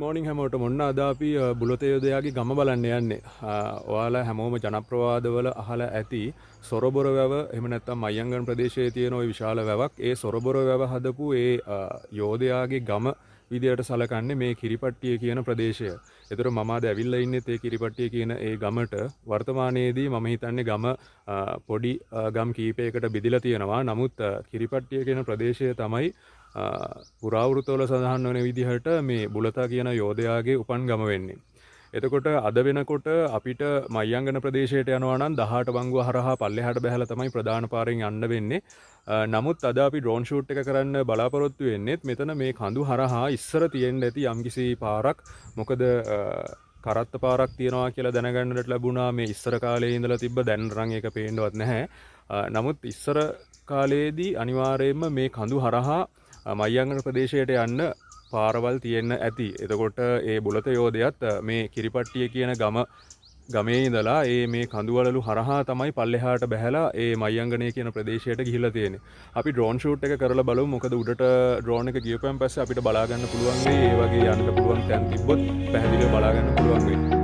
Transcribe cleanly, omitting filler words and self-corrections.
මෝනිින් හැමෝට මොන්න අදාපි බුලතයෝදයාගේ ගම බලන්න යන්නේ ඔයාලා හැමෝම ජනප්‍රවාදවල අහල ඇති සොරබොර වැව එමනැත්තම් මයංගන් ප්‍රදේශයේ තියෙන ඔය විශාල වැවක් ඒ සොරබොර වැව හදපු ඒ යෝධයාගේ ගම විදියට සලකන්නේ මේ කිරිපට්ටිය කියන ප්‍රදේශය. ඒතර මම අද ඇවිල්ලා ඉන්නේ ඒ කිරිපට්ටිය කියන ඒ ගමට. වර්තමානයේදී මම හිතන්නේ ගම පොඩි ගම් කීපයකට බෙදිලා තියෙනවා. නමුත් කිරිපට්ටිය කියන ප්‍රදේශය තමයි පුරාවෘතවල සඳහන් වන විදිහට මේ බුලතා කියන යෝධයාගේ උපන් ගම වෙන්නේ. එතකොට අද වෙනකොට අපිට මයංගන ප්‍රදේශයට යනවා නම් 18 බංගුව හරහා පල්ලෙහාට බැහැලා තමයි ප්‍රධාන පාරෙන් යන්න වෙන්නේ. නමුත් අද අපි ඩ්‍රෝන් ෂූට් එක කරන්න බලාපොරොත්තු වෙන්නේත් මෙතන මේ කඳු හරහා ඉස්සර තියෙන්න ඇති යම්කිසි පාරක්. මොකද කරත්ත පාරක් තියනවා කියලා දැනගන්නට ලැබුණා මේ ඉස්සර කාලේ ඉඳලා තිබ්බ දැන් රං එක පේන්නවත් නැහැ. නමුත් ඉස්සර කාලේදී අනිවාර්යයෙන්ම මේ කඳු හරහා මයංගන ප්‍රදේශයට යන්න පාරවල් තියෙන්න ඇති. එතකොට ඒ බුලත යෝධයත් මේ කිරිපට්ටිය කියන ගමේ ඉඳලා මේ කඳුවලලු හරහා තමයි පල්ලෙහාට බැහැලා ඒ මයංගනය කියන ප්‍රදේශයට ගිහිල්ලා තියෙන්නේ. අපි ඩ්‍රෝන් ෂූට් එක කරලා බලමු. මොකද උඩට ඩ්‍රෝන් එක ගියපුවම පස්සේ අපිට බලා ගන්න පුළුවන් වෙයි. ඒ වගේ යන්න පුළුවන් තැන් තිබ්බොත් පැහැදිලිව බලා ගන්න පුළුවන් වෙයි.